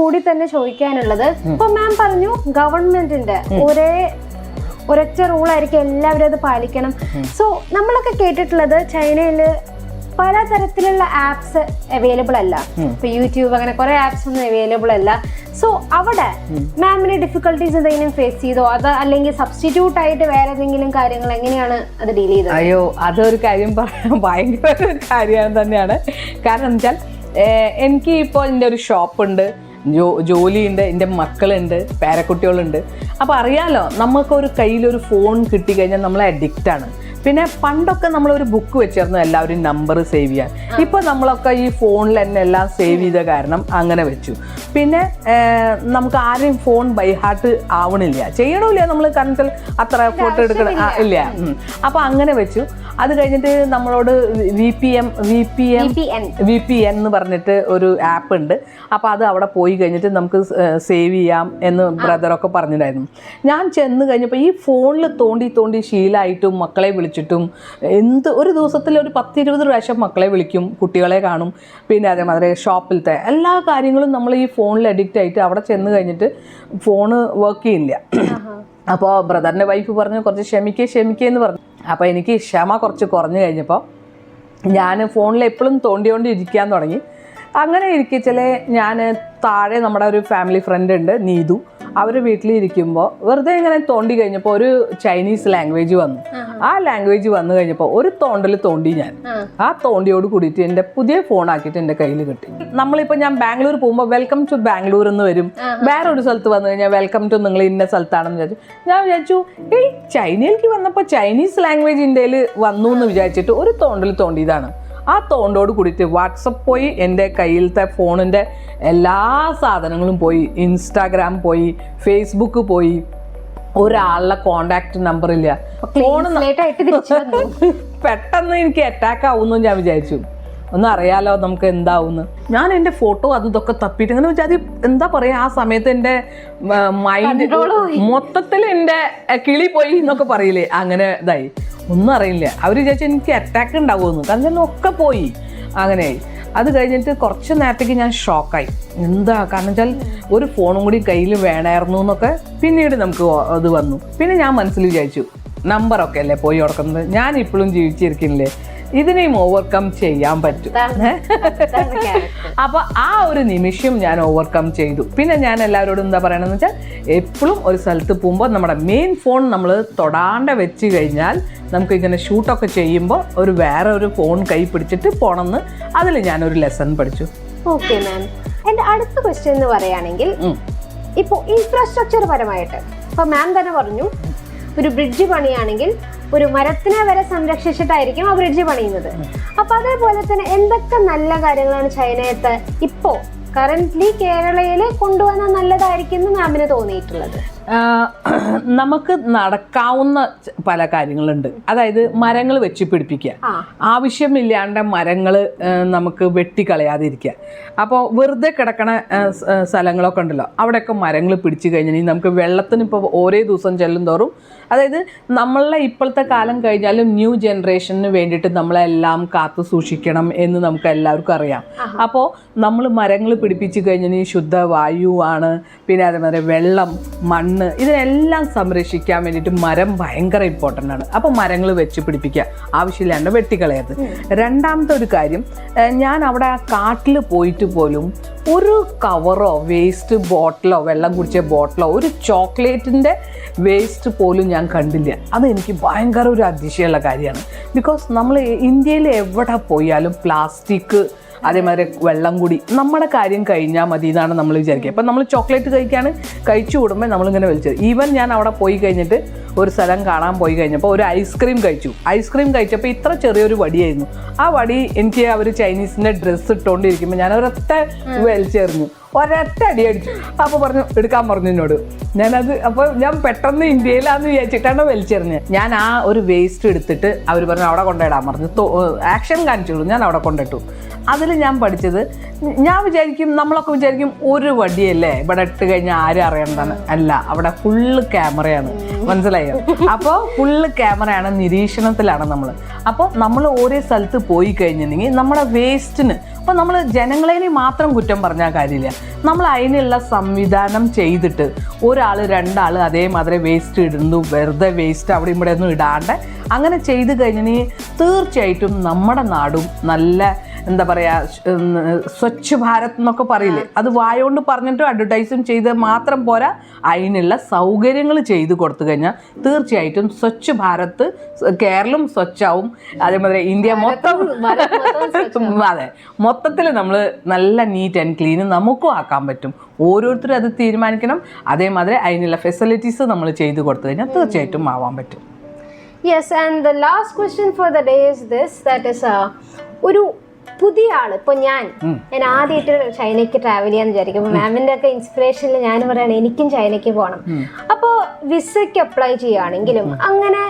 കൂടി തന്നെ ചോദിക്കാനുള്ളത്, ഇപ്പൊ മാം പറഞ്ഞു ഗവൺമെന്റിന്റെ ഒരൊറ്റ റൂളായിരിക്കും എല്ലാവരും അത് പാലിക്കണം. സോ നമ്മളൊക്കെ കേട്ടിട്ടുള്ളത് ചൈനയില് പലതരത്തിലുള്ള ആപ്സ് അവൈലബിൾ അല്ല. ഇപ്പൊ യൂട്യൂബ് അങ്ങനെ കുറെ ആപ്സ് ഒന്നും അവൈലബിൾ അല്ല. സോ അവിടെ മാമിന് ഡിഫിക്കൽട്ടീസ് എന്തെങ്കിലും ഫേസ് ചെയ്തോ, അത് അല്ലെങ്കിൽ സബ്സ്റ്റിറ്റ്യൂട്ട് ആയിട്ട് വേറെ ഏതെങ്കിലും കാര്യങ്ങൾ എങ്ങനെയാണ് അത് ഡീൽ ചെയ്തത്? അയ്യോ, അതൊരു കാര്യം പറയാൻ ഭയങ്കര ഒരു കാര്യം തന്നെയാണ്. കാരണം എന്ന് വെച്ചാൽ എനിക്ക് ഇപ്പോൾ എൻ്റെ ഒരു ഷോപ്പുണ്ട്, ജോലിയുണ്ട്, എൻ്റെ മക്കളുണ്ട്, പേരക്കുട്ടികളുണ്ട്. അപ്പോൾ അറിയാലോ, നമുക്കൊരു കയ്യിലൊരു ഫോൺ കിട്ടിക്കഴിഞ്ഞാൽ നമ്മൾ അഡിക്റ്റാണ്. പിന്നെ പണ്ടൊക്കെ നമ്മളൊരു ബുക്ക് വെച്ചിരുന്നു എല്ലാവരും നമ്പർ സേവ് ചെയ്യാൻ. ഇപ്പോൾ നമ്മളൊക്കെ ഈ ഫോണിൽ തന്നെ എല്ലാം സേവ് ചെയ്ത കാരണം അങ്ങനെ വെച്ചു. പിന്നെ നമുക്ക് ആരെയും ഫോൺ ബൈ ഹാർട്ട് ആവണില്ല, ചെയ്യണമില്ല നമ്മൾ, കാരണം അത്ര ഫോട്ടോ എടുക്കണം ഇല്ല. അപ്പോൾ അങ്ങനെ വെച്ചു. അത് കഴിഞ്ഞിട്ട് നമ്മളോട് VPN എന്ന് പറഞ്ഞിട്ട് ഒരു ആപ്പ് ഉണ്ട്. അപ്പോൾ അത് അവിടെ പോയി കഴിഞ്ഞിട്ട് നമുക്ക് സേവ് ചെയ്യാം എന്ന് ബ്രദറൊക്കെ പറഞ്ഞിട്ടുണ്ടായിരുന്നു. ഞാൻ ചെന്ന് കഴിഞ്ഞപ്പോൾ ഈ ഫോണിൽ തോണ്ടി ശീലമായിട്ടും മക്കളെ വിളിച്ചിട്ടും ഒരു ദിവസത്തിൽ ഒരു 10-20 പ്രാവശ്യം മക്കളെ വിളിക്കും, കുട്ടികളെ കാണും. പിന്നെ അതേമാതിരി ഷോപ്പിലത്തെ എല്ലാ കാര്യങ്ങളും നമ്മൾ ഈ ഫോണിൽ അഡിക്റ്റ് ആയിട്ട് അവിടെ ചെന്ന് കഴിഞ്ഞിട്ട് ഫോണ് വർക്ക് ചെയ്യില്ല. അപ്പോൾ ബ്രദറിൻ്റെ വൈഫ് പറഞ്ഞു കുറച്ച് ക്ഷമിക്കുക പറഞ്ഞു. അപ്പോൾ എനിക്ക് ക്ഷമ കുറച്ച് കുറഞ്ഞു കഴിഞ്ഞപ്പോൾ ഞാൻ ഫോണിൽ എപ്പോഴും തോണ്ടിയിരിക്കാൻ തുടങ്ങി. അങ്ങനെ ഇരിക്കച്ചിലെ ഞാൻ താഴെ നമ്മുടെ ഒരു ഫാമിലി ഫ്രണ്ട് ഉണ്ട്, നീതു. അവർ വീട്ടിലിരിക്കുമ്പോൾ വെറുതെ ഇങ്ങനെ തോണ്ടി കഴിഞ്ഞപ്പോൾ ഒരു ചൈനീസ് ലാംഗ്വേജ് വന്നു. ആ ലാംഗ്വേജ് വന്നു കഴിഞ്ഞപ്പോൾ ഒരു തോണ്ടി ഞാൻ ആ തോണ്ടിയോട് കൂടിയിട്ട് എൻ്റെ പുതിയ ഫോണാക്കിയിട്ട് എൻ്റെ കയ്യിൽ കിട്ടി. നമ്മളിപ്പോൾ ഞാൻ ബാംഗ്ലൂർ പോകുമ്പോൾ വെൽക്കം ടു ബാംഗ്ലൂർ എന്ന് വരും. വേറെ ഒരു സ്ഥലത്ത് വന്നു കഴിഞ്ഞാൽ വെൽക്കം ടു നിങ്ങൾ ഇന്ന സ്ഥലത്താണെന്ന് വിചാരിച്ചു. ഞാൻ വിചാരിച്ചു ചൈനയിലേക്ക് വന്നപ്പോൾ ചൈനീസ് ലാംഗ്വേജ് ഇന്ത്യയിൽ വന്നു എന്ന് വിചാരിച്ചിട്ട് ഒരു തോണ്ടിയതാണ്. ആ തോണ്ടോട് കൂടിയിട്ട് വാട്സപ്പ് പോയി, എൻ്റെ കയ്യിലത്തെ ഫോണിൻ്റെ എല്ലാ സാധനങ്ങളും പോയി, ഇൻസ്റ്റാഗ്രാം പോയി, ഫേസ്ബുക്ക് പോയി, ഒരാളുടെ കോണ്ടാക്ട് നമ്പർ ഇല്ല. ഫോൺ പെട്ടെന്ന് എനിക്ക് അറ്റാക്ക് ആവുമെന്ന് ഞാൻ വിചാരിച്ചു. ഒന്നും അറിയാലോ നമുക്ക് എന്താവുമെന്ന്. ഞാൻ എൻ്റെ ഫോട്ടോ ഇതൊക്കെ തപ്പിയിട്ട് ഇങ്ങനെ വെച്ചാൽ എന്താ പറയുക, ആ സമയത്ത് എൻ്റെ മൈൻഡ് മൊത്തത്തിൽ എൻ്റെ കിളി പോയി എന്നൊക്കെ പറയില്ലേ, അങ്ങനെ ഇതായി. ഒന്നും അറിയില്ല. അവർ വിചാരിച്ചു എനിക്ക് അറ്റാക്ക് ഉണ്ടാവുമെന്ന്, കാരണം ഒക്കെ പോയി. അങ്ങനെയായി. അത് കഴിഞ്ഞിട്ട് കുറച്ച് നേരത്തേക്ക് ഞാൻ ഷോക്കായി. എന്താ കാരണം വെച്ചാൽ ഒരു ഫോണും കൂടി കയ്യിൽ വേണമായിരുന്നു എന്നൊക്കെ പിന്നീട് നമുക്ക് അത് വന്നു. പിന്നെ ഞാൻ മനസ്സിൽ വിചാരിച്ചു നമ്പറൊക്കെ അല്ലേ പോയി കൊടുക്കുന്നത്, ഞാൻ ഇപ്പോഴും ജീവിച്ചിരിക്കുന്നില്ലേ, ഇതിനെയും ഓവർകം ചെയ്യാൻ പറ്റും. അപ്പോൾ ആ ഒരു നിമിഷം ഞാൻ ഓവർകം ചെയ്തു. പിന്നെ ഞാൻ എല്ലാവരോടും എന്താ പറയണമെന്ന് വെച്ചാൽ, എപ്പോഴും ഒരു സ്ഥലത്ത് പോകുമ്പോൾ നമ്മുടെ മെയിൻ ഫോൺ നമ്മൾ തൊടാണ്ട് വെച്ച് കഴിഞ്ഞാൽ നമുക്ക് ഇങ്ങനെ ഷൂട്ടൊക്കെ ചെയ്യുമ്പോൾ വേറെ ഒരു ഫോൺ കൈ പിടിച്ചിട്ട് പോകണമെന്ന് അതിൽ ഞാനൊരു ലെസൺ പഠിച്ചു. ഓക്കെ മാം, എൻ്റെ അടുത്ത ക്വസ്റ്റ്യൻ എന്ന് പറയുകയാണെങ്കിൽ, ഇപ്പോൾ ഇൻഫ്രാസ്ട്രക്ചർ പരമായിട്ട് ഇപ്പോൾ മാം തന്നെ പറഞ്ഞു ഒരു ബ്രിഡ്ജ് പണിയാണെങ്കിൽ ഒരു മരത്തിനെ വരെ സംരക്ഷിച്ചിട്ടായിരിക്കും ആ ബ്രിഡ്ജ് പണിയുന്നത്. അപ്പൊ അതേപോലെ തന്നെ എന്തൊക്കെ നല്ല കാര്യങ്ങളാണ് ചൈനയത്ത് ഇപ്പോ കറന്റ്ലി കേരളയിൽ കൊണ്ടുവന്ന നല്ലതായിരിക്കും എന്ന് മാമിന് തോന്നിയിട്ടുള്ളത്? നമുക്ക് നടക്കാവുന്ന പല കാര്യങ്ങളുണ്ട്. അതായത് മരങ്ങൾ വെച്ച് പിടിപ്പിക്കുക, ആവശ്യമില്ലാണ്ട് മരങ്ങൾ നമുക്ക് വെട്ടിക്കളയാതിരിക്കുക. അപ്പോൾ വെറുതെ കിടക്കണ സ്ഥലങ്ങളൊക്കെ ഉണ്ടല്ലോ, അവിടെയൊക്കെ മരങ്ങൾ പിടിച്ചു കഴിഞ്ഞാൽ നമുക്ക് വെള്ളത്തിന് ഇപ്പോൾ ഓരോ ദിവസം ചെല്ലും തോറും, അതായത് നമ്മളെ ഇപ്പോഴത്തെ കാലം കഴിഞ്ഞാലും ന്യൂ ജനറേഷന് വേണ്ടിയിട്ട് നമ്മളെല്ലാം കാത്തു സൂക്ഷിക്കണം എന്ന് നമുക്ക് എല്ലാവർക്കും അറിയാം. അപ്പോൾ നമ്മൾ മരങ്ങൾ പിടിപ്പിച്ചു കഴിഞ്ഞാൽ ശുദ്ധവായുവാണ്, പിന്നെ അതേമാതിരി വെള്ളം, മണ്ണ്, ഇതിനെല്ലാം സംരക്ഷിക്കാൻ വേണ്ടിയിട്ട് മരം ഭയങ്കര ഇമ്പോർട്ടൻ്റ് ആണ്. അപ്പോൾ മരങ്ങൾ വെച്ച് പിടിപ്പിക്കുക, ആവശ്യമില്ലാണ്ട് വെട്ടിക്കളയരുത്. രണ്ടാമത്തെ ഒരു കാര്യം, ഞാൻ അവിടെ ആ കാട്ടിൽ പോയിട്ട് പോലും ഒരു കവറോ വേസ്റ്റ് ബോട്ടിലോ, വെള്ളം കുടിച്ച ബോട്ടിലോ, ഒരു ചോക്ലേറ്റിൻ്റെ വേസ്റ്റ് പോലും ഞാൻ കണ്ടില്ല. അത് എനിക്ക് ഭയങ്കര ഒരു അതിശയമുള്ള കാര്യമാണ്. ബിക്കോസ് നമ്മൾ ഇന്ത്യയിൽ എവിടെ പോയാലും പ്ലാസ്റ്റിക്, അതേമാതിരി വെള്ളം കൂടി, നമ്മുടെ കാര്യം കഴിഞ്ഞാൽ മതി എന്നാണ് നമ്മൾ വിചാരിക്കുക. ഇപ്പം നമ്മൾ ചോക്ലേറ്റ് കഴിച്ചു കൂടുമ്പോൾ നമ്മളിങ്ങനെ വലിച്ചത്. ഈവൻ ഞാൻ അവിടെ പോയി കഴിഞ്ഞിട്ട് ഒരു സ്ഥലം കാണാൻ പോയി കഴിഞ്ഞപ്പോൾ ഒരു ഐസ്ക്രീം കഴിച്ചപ്പോൾ ഇത്ര ചെറിയൊരു വടിയായിരുന്നു. ആ വടി എനിക്ക് അവർ ചൈനീസിൻ്റെ ഡ്രസ്സ് ഇട്ടുകൊണ്ടിരിക്കുമ്പോൾ ഞാൻ ഒരൊറ്റ വലിച്ചെറിഞ്ഞു, ഒരൊറ്റ അടി അടിച്ചു. അപ്പോൾ എടുക്കാൻ പറഞ്ഞു എന്നോട്. ഞാനത് അപ്പോൾ ഞാൻ പെട്ടെന്ന് ഇന്ത്യയിലാന്ന് വിചാരിച്ചിട്ടാണ് വലിച്ചെറിഞ്ഞത്. ഞാൻ ആ ഒരു വേസ്റ്റ് എടുത്തിട്ട് അവർ പറഞ്ഞു അവിടെ കൊണ്ടിടാൻ പറഞ്ഞു. ആക്ഷൻ കാണിച്ചുള്ളൂ, ഞാൻ അവിടെ കൊണ്ടിട്ടു. അതിൽ ഞാൻ പഠിച്ചത്, നമ്മളൊക്കെ വിചാരിക്കും ഒരു വടിയല്ലേ ഇവിടെ ഇട്ട് കഴിഞ്ഞാൽ ആരും അറിയണ്ടാണ്. അല്ല, അവിടെ ഫുള്ള് ക്യാമറയാണ്, മനസ്സിലായോ? അപ്പോൾ ഫുള്ള് ക്യാമറയാണ്, നിരീക്ഷണത്തിലാണ് നമ്മൾ. അപ്പോൾ നമ്മൾ ഓരോ സ്ഥലത്ത് പോയി കഴിഞ്ഞിട്ടുണ്ടെങ്കിൽ നമ്മുടെ വേസ്റ്റിന് അപ്പോൾ നമ്മൾ ജനങ്ങളെ മാത്രം കുറ്റം പറഞ്ഞാൽ കാര്യമില്ല. നമ്മൾ അതിനുള്ള സംവിധാനം ചെയ്തിട്ട് ഒരാൾ 2 ആൾ അതേമാതിരി വേസ്റ്റ് ഇടുന്നു, വെറുതെ വേസ്റ്റ് അവിടെ ഇവിടെ ഒന്നും ഇടാണ്ട് അങ്ങനെ ചെയ്ത് കഴിഞ്ഞാൽ തീർച്ചയായിട്ടും നമ്മുടെ നാടും നല്ല എന്താ പറയുക സ്വച്ഛ് ഭാരത് എന്നൊക്കെ പറയില്ലേ, അത് വായോണ്ട് പറഞ്ഞിട്ടും അഡ്വർടൈസും ചെയ്ത് മാത്രം പോരാ, അതിനുള്ള സൗകര്യങ്ങൾ ചെയ്ത് കൊടുത്തു കഴിഞ്ഞാൽ തീർച്ചയായിട്ടും സ്വച്ഛ് ഭാരത് കേരളം സ്വച്ഛാവും. അതേമാതിരി ഇന്ത്യ മൊത്തം അതെ മൊത്തത്തിൽ നമ്മൾ നല്ല നീറ്റ് ആൻഡ് ക്ലീൻ നമുക്കും ആക്കാൻ പറ്റും. ഓരോരുത്തരും അത് തീരുമാനിക്കണം. അതേമാതിരി അതിനുള്ള ഫെസിലിറ്റീസ് നമ്മൾ ചെയ്ത് കൊടുത്തു കഴിഞ്ഞാൽ തീർച്ചയായിട്ടും ആവാൻ പറ്റും. Yes, and the last question for the day is this, that is ഒരു പുതിയ ആള് ഇപ്പൊ ഞാൻ ആദ്യമായിട്ട് ചൈനയ്ക്ക് ട്രാവൽ ചെയ്യാന്ന് വിചാരിക്കും. മാമിന്റെ ഒക്കെ ഇൻസ്പിറേഷനിൽ ഞാൻ പറയണേ എനിക്കും ചൈനയ്ക്ക് പോകണം. അപ്പോൾ വിസയ്ക്ക് അപ്ലൈ ചെയ്യുകയാണെങ്കിലും അങ്ങനെ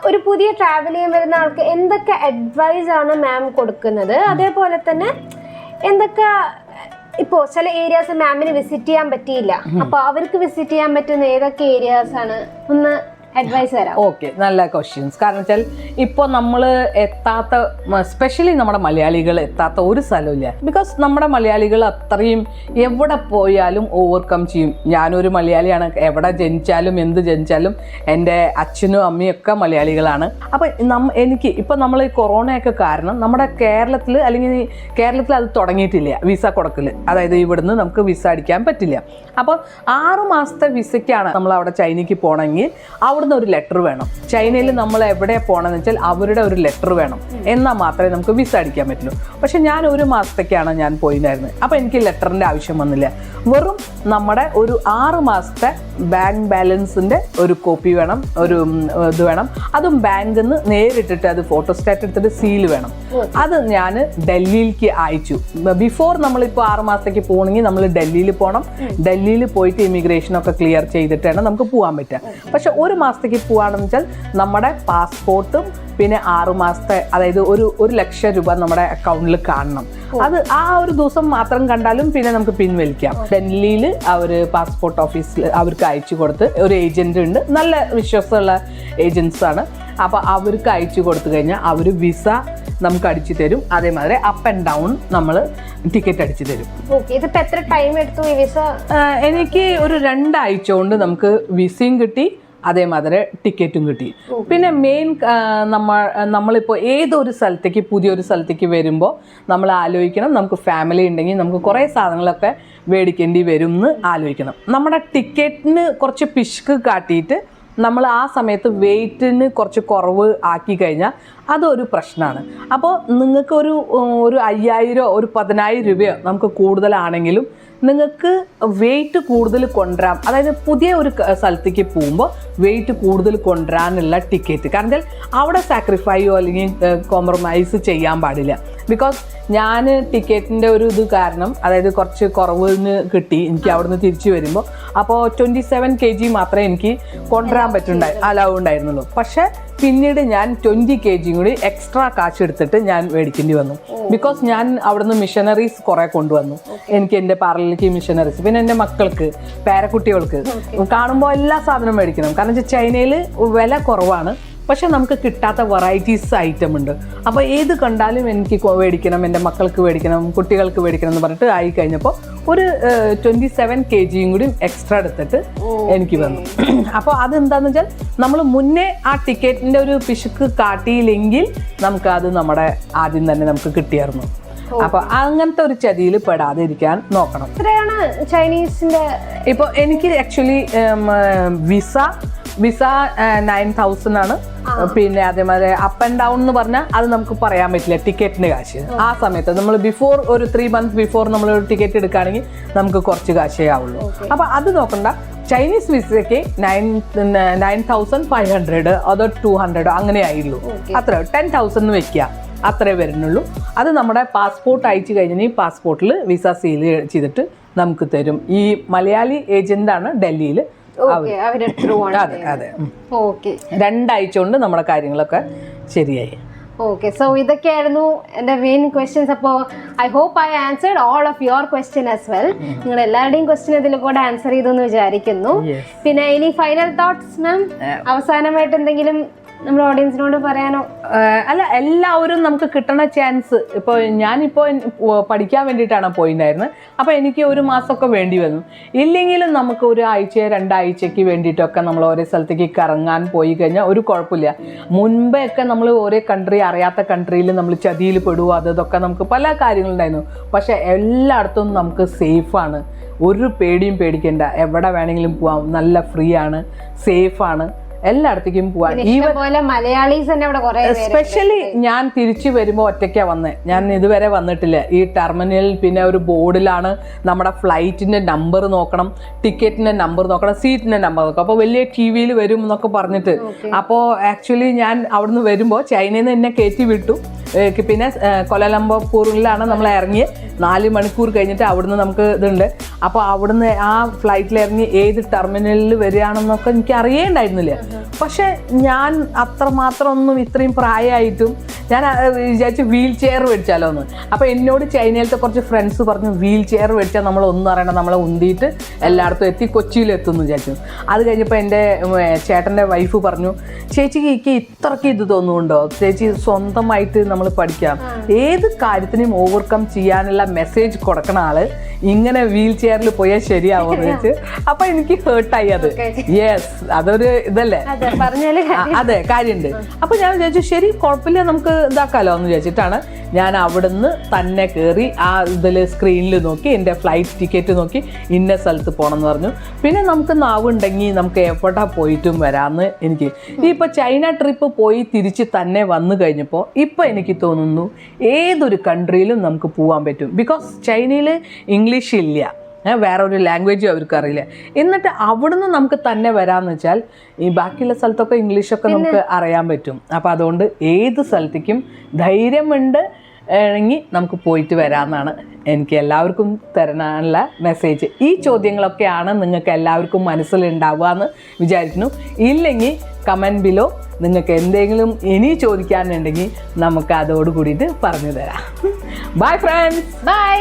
ഒരു പുതിയ ട്രാവൽ ചെയ്യാൻ വരുന്ന ആൾക്ക് എന്തൊക്കെ അഡ്വൈസ് ആണ് മാം കൊടുക്കുന്നത്? അതേപോലെ തന്നെ എന്തൊക്കെ ഇപ്പോൾ ചില ഏരിയാസ് മാമിന് വിസിറ്റ് ചെയ്യാൻ പറ്റിയില്ല, അപ്പോൾ അവർക്ക് വിസിറ്റ് ചെയ്യാൻ പറ്റുന്ന ഏതൊക്കെ ഏരിയാസ് ആണ് ഒന്ന് അഡ്വൈസ് തരാം. ഓക്കെ, നല്ല ക്വസ്റ്റ്യൻസ്. കാരണം വെച്ചാൽ ഇപ്പോൾ നമ്മൾ എത്താത്ത, സ്പെഷ്യലി നമ്മുടെ മലയാളികൾ എത്താത്ത ഒരു സ്ഥലമില്ല. ബിക്കോസ് നമ്മുടെ മലയാളികൾ അത്രയും എവിടെ പോയാലും ഓവർകം ചെയ്യും. ഞാനൊരു മലയാളിയാണ്, എവിടെ ജനിച്ചാലും എന്ത് ജനിച്ചാലും എൻ്റെ അച്ഛനും അമ്മയും ഒക്കെ മലയാളികളാണ്. അപ്പം എനിക്ക് ഇപ്പം നമ്മൾ ഈ കൊറോണയൊക്കെ കാരണം നമ്മുടെ കേരളത്തിൽ അല്ലെങ്കിൽ കേരളത്തിൽ അത് തുടങ്ങിയിട്ടില്ല വിസ കൊടുക്കൽ. അതായത് ഇവിടുന്ന് നമുക്ക് വിസ അടിക്കാൻ പറ്റില്ല. അപ്പോൾ 6 മാസത്തെ വിസയ്ക്കാണ് നമ്മൾ അവിടെ ചൈനയ്ക്ക് പോകണമെങ്കിൽ അവിടുന്ന് ഒരു ലെറ്റർ വേണം. ചൈനയിൽ നമ്മൾ എവിടെ പോകണമെന്ന് വെച്ചാൽ അവരുടെ ഒരു ലെറ്റർ വേണം, എന്നാൽ മാത്രമേ നമുക്ക് വിസ അടിക്കാൻ പറ്റുള്ളൂ. പക്ഷെ ഞാൻ 1 മാസത്തേക്കാണ് ഞാൻ പോയിരുന്നത്. അപ്പോൾ എനിക്ക് ലെറ്ററിൻ്റെ ആവശ്യം വന്നില്ല. വെറും നമ്മുടെ ഒരു 6 മാസത്തെ ബാങ്ക് ബാലൻസിൻ്റെ ഒരു കോപ്പി വേണം, ഒരു ഇത് വേണം. അതും ബാങ്കിൽ നിന്ന് നേരിട്ടിട്ട് അത് ഫോട്ടോസ്റ്റാറ്റ് എടുത്തിട്ട് സീൽ വേണം. അത് ഞാൻ ഡൽഹിയിലേക്ക് അയച്ചു. ബിഫോർ നമ്മളിപ്പോൾ 6 മാസത്തേക്ക് പോകണമെങ്കിൽ നമ്മൾ ഡൽഹിയിൽ പോകണം. ഡൽഹിയിൽ പോയിട്ട് ഇമിഗ്രേഷനൊക്കെ ക്ലിയർ ചെയ്തിട്ടാണ് നമുക്ക് പോകാൻ പറ്റുക. പക്ഷെ 1 മാസത്തേക്ക് പോവുകയാണെന്ന് വെച്ചാൽ നമ്മുടെ പാസ്പോർട്ടും പിന്നെ 6 മാസത്തെ, അതായത് ഒരു 1 ലക്ഷം രൂപ നമ്മുടെ അക്കൗണ്ടിൽ കാണണം. അത് ആ ഒരു ദിവസം മാത്രം കണ്ടാലും പിന്നെ നമുക്ക് പിൻവലിക്കാം. ഡൽഹിയിൽ അവർ പാസ്പോർട്ട് ഓഫീസിൽ അവർക്ക് അയച്ചു കൊടുത്ത്, ഒരു ഏജന്റ് ഉണ്ട്, നല്ല വിശ്വാസമുള്ള ഏജൻസാണ്. അപ്പോൾ അവർക്ക് അയച്ചു കൊടുത്തു കഴിഞ്ഞാൽ അവർ വിസ നമുക്ക് അടിച്ചു തരും. അതേമാതിരി അപ്പ് ആൻഡ് ഡൗൺ നമ്മൾ ടിക്കറ്റ് അടിച്ചു തരും. ഇതിപ്പോൾ എത്ര ടൈം എടുത്തു ഈ വിസ? എനിക്ക് ഒരു 2 ആഴ്ച കൊണ്ട് നമുക്ക് വിസയും കിട്ടി, അതേമാതിരി ടിക്കറ്റും കിട്ടി. പിന്നെ മെയിൻ നമ്മളിപ്പോൾ ഏതൊരു സ്ഥലത്തേക്ക് പുതിയൊരു സ്ഥലത്തേക്ക് വരുമ്പോൾ നമ്മൾ ആലോചിക്കണം, നമുക്ക് ഫാമിലി ഉണ്ടെങ്കിൽ നമുക്ക് കുറേ സാധനങ്ങളൊക്കെ മേടിക്കേണ്ടി വരും എന്ന് ആലോചിക്കണം. നമ്മുടെ ടിക്കറ്റിന് കുറച്ച് പിശുക്ക് കാട്ടിയിട്ട് നമ്മൾ ആ സമയത്ത് വെയിറ്റിന് കുറച്ച് കുറവ് ആക്കി കഴിഞ്ഞാൽ അതൊരു പ്രശ്നമാണ്. അപ്പോൾ നിങ്ങൾക്ക് ഒരു 5000 ഒരു 10000 രൂപയോ നമുക്ക് കൂടുതലാണെങ്കിലും നിങ്ങൾക്ക് വെയിറ്റ് കൂടുതൽ കൊണ്ടുവരാം. അതായത് പുതിയ ഒരു സ്ഥലത്തേക്ക് പോകുമ്പോൾ വെയിറ്റ് കൂടുതൽ കൊണ്ടുവരാനുള്ള ടിക്കറ്റ്, കാരണം വെച്ചാൽ അവിടെ സാക്രിഫൈയോ അല്ലെങ്കിൽ കോംപ്രമൈസ് ചെയ്യാൻ പാടില്ല. ബിക്കോസ് ഞാൻ ടിക്കറ്റിൻ്റെ ഒരു ഇത് കാരണം, അതായത് കുറച്ച് കുറവിന് കിട്ടി എനിക്ക് അവിടുന്ന് തിരിച്ചു വരുമ്പോൾ. അപ്പോൾ 27 kg മാത്രമേ എനിക്ക് കൊണ്ടുവരാൻ അലവ് ഉണ്ടായിരുന്നുള്ളൂ. പക്ഷേ പിന്നീട് ഞാൻ 20 kg കൂടി എക്സ്ട്രാ കാശ് എടുത്തിട്ട് ഞാൻ മേടിക്കേണ്ടി വന്നു. ബിക്കോസ് ഞാൻ അവിടുന്ന് മിഷനറീസ് കുറേ കൊണ്ടുവന്നു. എനിക്ക് എൻ്റെ പാർലറിലേക്ക് മിഷനറീസ്, പിന്നെ എൻ്റെ മക്കൾക്ക്, പേരക്കുട്ടികൾക്ക് കാണുമ്പോൾ എല്ലാ സാധനവും മേടിക്കണം. കാരണം വെച്ചാൽ ചൈനയിൽ വില കുറവാണ്, പക്ഷെ നമുക്ക് കിട്ടാത്ത വെറൈറ്റീസ് ഐറ്റം ഉണ്ട്. അപ്പോൾ ഏത് കണ്ടാലും എനിക്ക് മേടിക്കണം, എൻ്റെ മക്കൾക്ക് മേടിക്കണം, കുട്ടികൾക്ക് മേടിക്കണം എന്ന് പറഞ്ഞിട്ട് ആയി കഴിഞ്ഞപ്പോൾ ഒരു 27 kg കൂടി എക്സ്ട്രാ എടുത്തിട്ട് എനിക്ക് വന്നു. അപ്പോൾ അതെന്താണെന്ന് വെച്ചാൽ നമ്മൾ മുന്നേ ആ ടിക്കറ്റിൻ്റെ ഒരു പിശുക്ക് കാട്ടിയില്ലെങ്കിൽ നമുക്ക് അത് നമ്മുടെ ആദ്യം തന്നെ നമുക്ക് കിട്ടിയായിരുന്നു. അപ്പോൾ അങ്ങനത്തെ ഒരു ചതിയിൽ പെടാതിരിക്കാൻ നോക്കണം. എത്രയാണ് ചൈനീസിൻ്റെ? ഇപ്പോൾ എനിക്ക് ആക്ച്വലി വിസ 9000 ആണ്. പിന്നെ അതേമാതിരി അപ്പ് ആൻഡ് ഡൗൺ എന്ന് പറഞ്ഞാൽ അത് നമുക്ക് പറയാൻ പറ്റില്ല ടിക്കറ്റിന്റെ കാശ്. ആ സമയത്ത് നമ്മൾ ബിഫോർ ഒരു 3 months ബിഫോർ നമ്മൾ ഒരു ടിക്കറ്റ് എടുക്കുകയാണെങ്കിൽ നമുക്ക് കുറച്ച് കാശേ ആവുള്ളൂ. അപ്പോൾ അത് നോക്കണ്ട. ചൈനീസ് വിസയ്ക്ക് 9500 അതോ 200 അങ്ങനെ ആയുള്ളൂ. അത്ര 10,000 വെക്കുക, അത്രേ വരുന്നുള്ളൂ. അത് നമ്മുടെ പാസ്പോർട്ട് അയച്ചു കഴിഞ്ഞാൽ ഈ പാസ്പോർട്ടിൽ വിസ സീൽ ചെയ്തിട്ട് നമുക്ക് തരും. ഈ മലയാളി ഏജന്റാണ് ഡൽഹിയിൽ. അതെ അതെ. 2 ആഴ്ച കൊണ്ട് നമ്മുടെ കാര്യങ്ങളൊക്കെ ശരിയായി. ഓക്കെ, സോ ഇതൊക്കെയായിരുന്നു എൻ്റെ മെയിൻ ക്വസ്റ്റ്യൻസ്. അപ്പോൾ I hope I answered all of your question as well. നിങ്ങൾ എല്ലാവരുടെയും ക്വസ്റ്റ്യൻ ഇതിൽ കൂടെ ആൻസർ ചെയ്തു എന്ന് വിചാരിക്കുന്നു. പിന്നെ ഇനി ഫൈനൽ തോട്ട്സ് മാം, അവസാനമായിട്ട് എന്തെങ്കിലും നമ്മുടെ ഓഡിയൻസിനോട് പറയാനോ? അല്ല, എല്ലാവരും നമുക്ക് കിട്ടണ ചാൻസ്. ഇപ്പോൾ ഞാനിപ്പോൾ പഠിക്കാൻ വേണ്ടിയിട്ടാണ് പോയിട്ടുണ്ടായിരുന്നത്. അപ്പോൾ എനിക്ക് 1 മാസമൊക്കെ വേണ്ടി വന്നു. ഇല്ലെങ്കിലും നമുക്ക് 1 ആഴ്ച 2 ആഴ്ചയ്ക്ക് വേണ്ടിയിട്ടൊക്കെ നമ്മൾ ഓരോ സ്ഥലത്തേക്ക് കറങ്ങാൻ പോയി കഴിഞ്ഞാൽ ഒരു കുഴപ്പമില്ല. മുൻപേ ഒക്കെ നമ്മൾ ഓരോ കൺട്രി, അറിയാത്ത കൺട്രിയിൽ നമ്മൾ ചതിയിൽ പെടുക, അതൊക്കെ നമുക്ക് പല കാര്യങ്ങളുണ്ടായിരുന്നു. പക്ഷേ എല്ലായിടത്തും നമുക്ക് സേഫാണ്, ഒരു പേടിയും പേടിക്കേണ്ട. എവിടെ വേണമെങ്കിലും പോവാം, നല്ല ഫ്രീ ആണ്, സേഫാണ്, എല്ലായിടത്തേക്കും പോവാൻ. മലയാളീസ് തന്നെ ഇവിടെ കുറേ എസ്പെഷ്യലി ഞാൻ തിരിച്ചു വരുമ്പോൾ ഒറ്റയ്ക്കാണ് വന്നത്. ഞാൻ ഇതുവരെ വന്നിട്ടില്ല. ഈ ടെർമിനലിൽ പിന്നെ ഒരു ബോർഡിലാണ് നമ്മുടെ ഫ്ലൈറ്റിൻ്റെ നമ്പർ നോക്കണം, ടിക്കറ്റിൻ്റെ നമ്പർ നോക്കണം, സീറ്റിൻ്റെ നമ്പർ നോക്കണം. അപ്പോൾ വലിയ ടി വിയിൽ വരും എന്നൊക്കെ പറഞ്ഞിട്ട്. അപ്പോൾ ആക്ച്വലി ഞാൻ അവിടുന്ന് വരുമ്പോൾ ചൈനയിൽ നിന്ന് എന്നെ കയറ്റി വിട്ടു. പിന്നെ കൊലലംപൂറിലാണ് നമ്മൾ ഇറങ്ങിയത്. 4 മണിക്കൂർ കഴിഞ്ഞിട്ട് അവിടുന്ന് നമുക്ക് ഇതുണ്ട്. അപ്പോൾ അവിടുന്ന് ആ ഫ്ലൈറ്റിൽ ഇറങ്ങി ഏത് ടെർമിനലിൽ വരികയാണെന്നൊക്കെ എനിക്ക് അറിയേണ്ടായിരുന്നില്ല. പക്ഷെ ഞാൻ അത്രമാത്രം ഒന്നും, ഇത്രയും പ്രായമായിട്ടും ഞാൻ വിചാരിച്ചു വീൽ ചെയർ മേടിച്ചാലോ എന്ന്. അപ്പോൾ എന്നോട് ചൈനയിലത്തെ കുറച്ച് ഫ്രണ്ട്സ് പറഞ്ഞു, വീൽ ചെയർ മേടിച്ചാൽ നമ്മളൊന്നും അറിയണ്ട, നമ്മളെ ഉന്തിയിട്ട് എല്ലായിടത്തും എത്തി കൊച്ചിയിലെത്തും എന്ന് വിചാരിച്ചു. അത് കഴിഞ്ഞപ്പോൾ എൻ്റെ ചേട്ടൻ്റെ വൈഫ് പറഞ്ഞു, ചേച്ചിക്ക് ഇത്രയ്ക്ക് ഇത് തോന്നുന്നുണ്ടോ ചേച്ചി, സ്വന്തമായിട്ട് നമ്മൾ പഠിക്കാം, ഏത് കാര്യത്തിനും ഓവർകം ചെയ്യാനുള്ള മെസ്സേജ് കൊടുക്കണ ആള് ഇങ്ങനെ വീൽ ചെയറിൽ പോയാൽ ശരിയാവുമെന്ന് വെച്ച്. അപ്പൊ എനിക്ക് ഹേർട്ടായി അത്. യെസ്, അതൊരു ഇതല്ലേ, അതെ, കാര്യമുണ്ട്. അപ്പൊ ഞാൻ വിചാരിച്ചു ശരി, കുഴപ്പമില്ല, നമുക്ക് ഇതാക്കാലോ എന്ന് വിചാരിച്ചിട്ടാണ് ഞാൻ അവിടുന്ന് തന്നെ കയറി ആ ഇതിൽ സ്ക്രീനിൽ നോക്കി എൻ്റെ ഫ്ലൈറ്റ് ടിക്കറ്റ് നോക്കി ഇന്ന സ്ഥലത്ത് പോകണം എന്ന് പറഞ്ഞു. പിന്നെ നമുക്ക് നാവുണ്ടെങ്കിൽ നമുക്ക് എവിടെ പോയിട്ടും വരാമെന്ന് എനിക്ക്. ഇപ്പോൾ ചൈന ട്രിപ്പ് പോയി തിരിച്ച് തന്നെ വന്നു കഴിഞ്ഞപ്പോൾ ഇപ്പോൾ എനിക്ക് തോന്നുന്നു ഏതൊരു കൺട്രിയിലും നമുക്ക് പോകാൻ പറ്റും. ബിക്കോസ് ചൈനയിൽ ഇംഗ്ലീഷ് ഇല്ല, വേറൊരു ലാംഗ്വേജും അവർക്ക് അറിയില്ല. എന്നിട്ട് അവിടുന്ന് നമുക്ക് തന്നെ വരാമെന്ന് വെച്ചാൽ ഈ ബാക്കിയുള്ള സ്ഥലത്തൊക്കെ ഇംഗ്ലീഷൊക്കെ നമുക്ക് അറിയാൻ പറ്റും. അപ്പോൾ അതുകൊണ്ട് ഏത് സ്ഥലത്തേക്കും ധൈര്യമുണ്ട് എങ്കിൽ നമുക്ക് പോയിട്ട് വരാമെന്നാണ് എനിക്ക് എല്ലാവർക്കും തരാനുള്ള മെസ്സേജ്. ഈ ചോദ്യങ്ങളൊക്കെയാണ് നിങ്ങൾക്ക് എല്ലാവർക്കും മനസ്സിലുണ്ടാവുക എന്ന് വിചാരിക്കുന്നു. ഇല്ലെങ്കിൽ കമൻറ്റ് ബിലോ നിങ്ങൾക്ക് എന്തെങ്കിലും ഇനി ചോദിക്കാനുണ്ടെങ്കിൽ നമുക്ക് അതോട് കൂടിയിട്ട് പറഞ്ഞു തരാം. Bye friends. ബൈ.